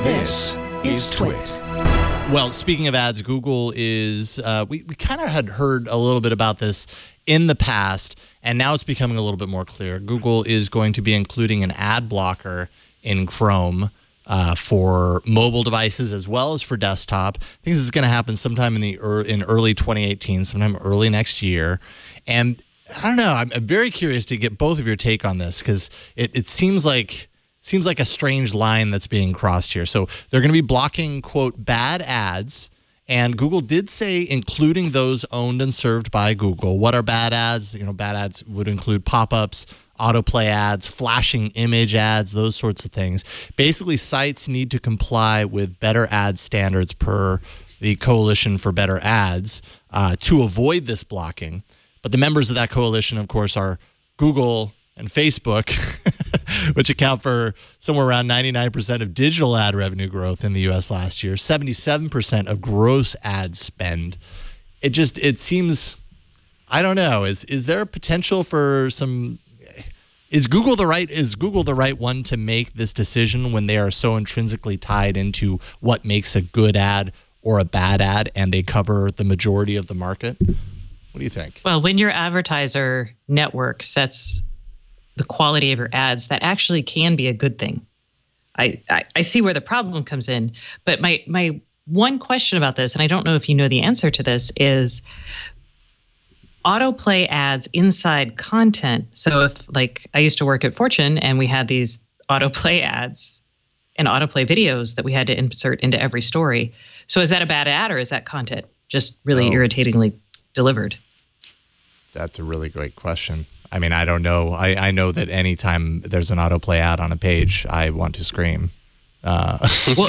This is TWiT. Well, speaking of ads, Google is, we kind of had heard a little bit about this in the past, and now it's becoming a little bit more clear. Google is going to be including an ad blocker in Chrome for mobile devices as well as for desktop. I think this is going to happen sometime in early 2018, sometime early next year. And I don't know, I'm very curious to get both of your take on this, because it seems like a strange line that's being crossed here. So they're going to be blocking, quote, bad ads. And Google did say including those owned and served by Google. What are bad ads? You know, bad ads would include pop-ups, autoplay ads, flashing image ads, those sorts of things. Basically, sites need to comply with better ad standards per the Coalition for Better Ads to avoid this blocking. But the members of that coalition, of course, are Google and Facebook, which account for somewhere around 99% of digital ad revenue growth in the U.S. last year, 77% of gross ad spend. It seems, I don't know, is there a potential for some, is Google the right one to make this decision when they are so intrinsically tied into what makes a good ad or a bad ad, and they cover the majority of the market? What do you think? Well, when your advertiser network sets the quality of your ads, that actually can be a good thing. I see where the problem comes in, but my one question about this, and I don't know if you know the answer to this, is autoplay ads inside content. So if, like, I used to work at Fortune and we had these autoplay ads and autoplay videos that we had to insert into every story. So is that a bad ad, or is that content just really irritatingly delivered? That's a really great question. I mean, I don't know. I know that anytime there's an autoplay ad on a page, I want to scream. Well,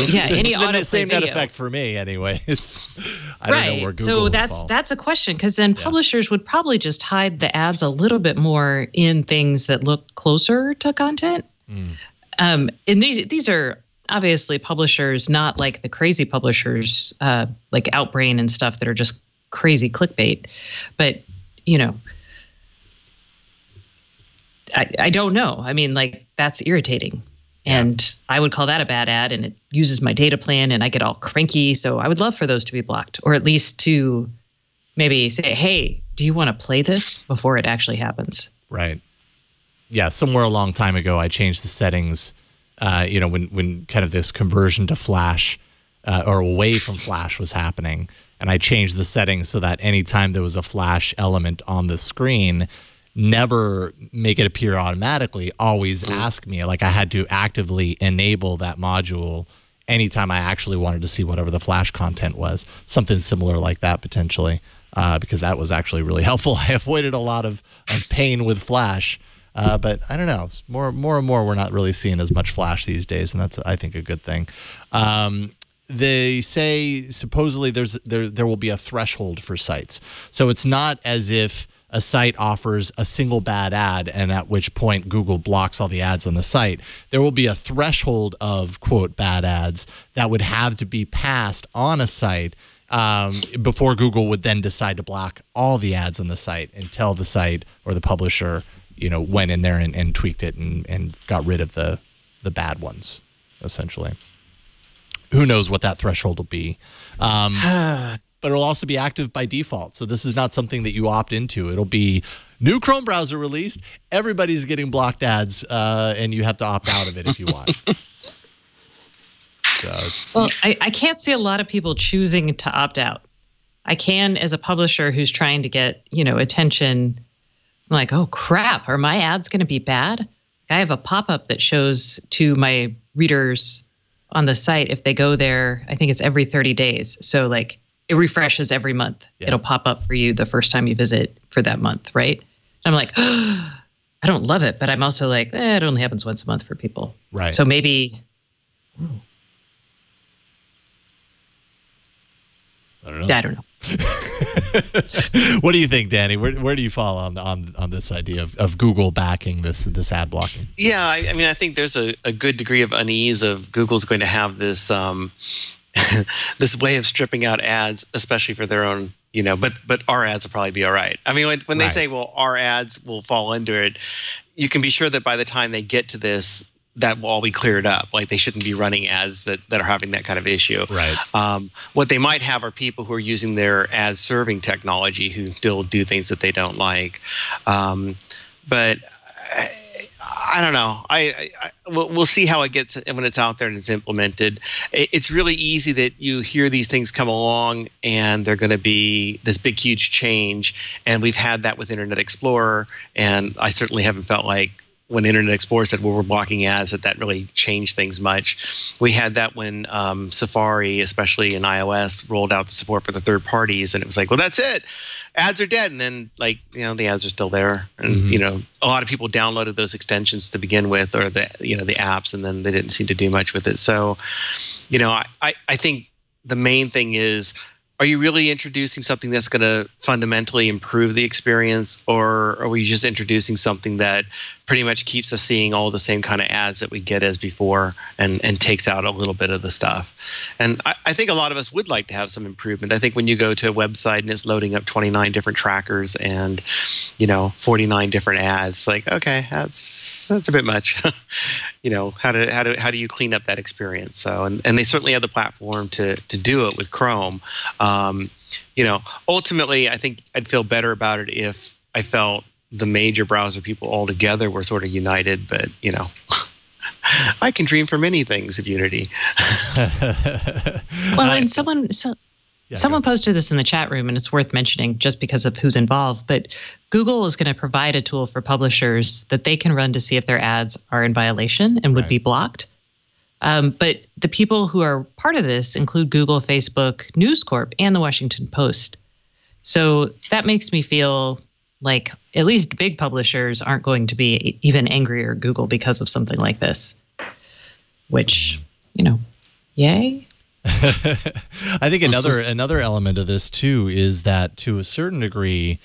yeah, any autoplay same video. net effect for me, anyways. I don't know where Google so would that's a question, because then publishers would probably just hide the ads a little bit more in things that look closer to content. And these are obviously publishers, not like the crazy publishers like Outbrain and stuff that are just crazy clickbait, but you know. I don't know. I mean, like, that's irritating. And I would call that a bad ad, and it uses my data plan and I get all cranky. So I would love for those to be blocked, or at least to maybe say, hey, do you want to play this before it actually happens? Right. Yeah. Somewhere a long time ago, I changed the settings, you know, when kind of this conversion to Flash or away from Flash was happening. And I changed the settings so that anytime there was a Flash element on the screen, never make it appear automatically, always ask me. Like, I had to actively enable that module anytime I actually wanted to see whatever the Flash content was. Something similar like that, potentially, because that was actually really helpful. I avoided a lot of pain with Flash, but I don't know. More and more, we're not really seeing as much Flash these days, and that's, I think, a good thing. They say supposedly there will be a threshold for sites. So it's not as if a site offers a single bad ad and at which point Google blocks all the ads on the site. There will be a threshold of, quote, bad ads that would have to be passed on a site before Google would then decide to block all the ads on the site until the site or the publisher, you know, went in there and tweaked it and got rid of the bad ones, essentially. Who knows what that threshold will be. But it'll also be active by default. So this is not something that you opt into. It'll be new Chrome browser released. Everybody's getting blocked ads, and you have to opt out of it if you want. So. Well, I can't see a lot of people choosing to opt out. I can, as a publisher who's trying to get, you know, attention. I'm like, oh, crap, are my ads going to be bad? I have a pop-up that shows to my readers on the site, if they go there, I think it's every 30 days. So, like, it refreshes every month. Yeah. It'll pop up for you the first time you visit for that month, right? And I'm like, oh, I don't love it, but I'm also like, it only happens once a month for people. Right. So maybe, I don't know. What do you think, Danny? Where do you fall on this idea of Google backing this ad blocking? Yeah, I mean, I think there's a good degree of unease of Google's going to have this this way of stripping out ads, especially for their own, you know, but our ads will probably be all right. I mean, when they say, well, our ads will fall under it, you can be sure that by the time they get to this, that will all be cleared up. Like they shouldn't be running ads that are having that kind of issue. Right. What they might have are people who are using their ad serving technology who still do things that they don't like. But I don't know. We'll see how it gets when it's out there and it's implemented. It's really easy that you hear these things come along and they're going to be this big, huge change. And we've had that with Internet Explorer. And I certainly haven't felt like when Internet Explorer said, well, we're blocking ads, that really changed things much. We had that when Safari, especially in iOS, rolled out the support for the third parties, and it was like, well, that's it. Ads are dead. And then, like, you know, the ads are still there. And, you know, a lot of people downloaded those extensions to begin with, or the apps, and then they didn't seem to do much with it. So, you know, I think the main thing is, are you really introducing something that's going to fundamentally improve the experience, or are we just introducing something that pretty much keeps us seeing all the same kind of ads that we get as before and takes out a little bit of the stuff? And I think a lot of us would like to have some improvement. I think when you go to a website and it's loading up 29 different trackers and, you know, 49 different ads, like, okay, that's a bit much. You know, how do you clean up that experience? So, and they certainly have the platform to do it with Chrome. You know, ultimately, I think I'd feel better about it if I felt the major browser people all together were sort of united. But, you know, I can dream for many things of unity. Well, and someone posted this in the chat room, and it's worth mentioning just because of who's involved. But Google is going to provide a tool for publishers that they can run to see if their ads are in violation and would be blocked. But the people who are part of this include Google, Facebook, News Corp, and the Washington Post. So that makes me feel like at least big publishers aren't going to be even angrier at Google because of something like this, which, you know, yay. I think another element of this too is that to a certain degree,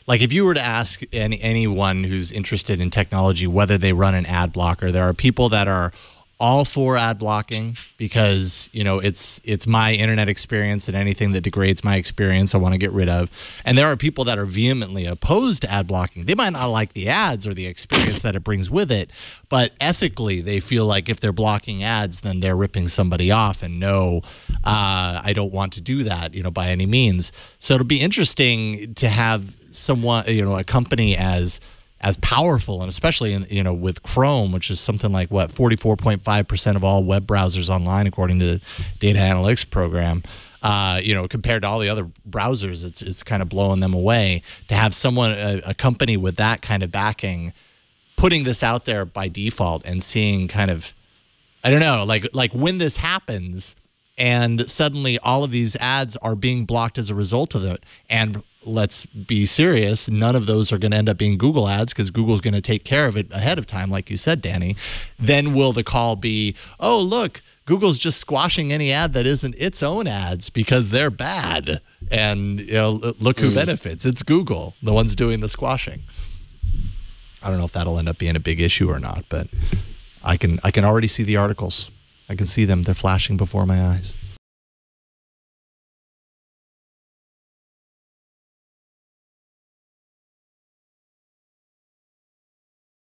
like if you were to ask anyone who's interested in technology whether they run an ad blocker, there are people that are all for ad blocking because, you know, it's my internet experience, and anything that degrades my experience I want to get rid of. And there are people that are vehemently opposed to ad blocking. They might not like the ads or the experience that it brings with it, but ethically they feel like if they're blocking ads, then they're ripping somebody off, and no, I don't want to do that, you know, by any means. So it'll be interesting to have someone, you know, a company as powerful, and especially in, you know, with Chrome, which is something like what 44.5% of all web browsers online according to the data analytics program, you know, compared to all the other browsers, it's kind of blowing them away. To have someone, a company with that kind of backing, putting this out there by default and seeing kind of, I don't know, like when this happens and suddenly all of these ads are being blocked as a result of it, and let's be serious, none of those are going to end up being Google ads because Google's going to take care of it ahead of time, like you said, Danny. Then will the call be, oh, look, Google's just squashing any ad that isn't its own ads because they're bad. And, you know, look who benefits. It's Google, the ones doing the squashing. I don't know if that'll end up being a big issue or not, but I can already see the articles. I can see them. They're flashing before my eyes.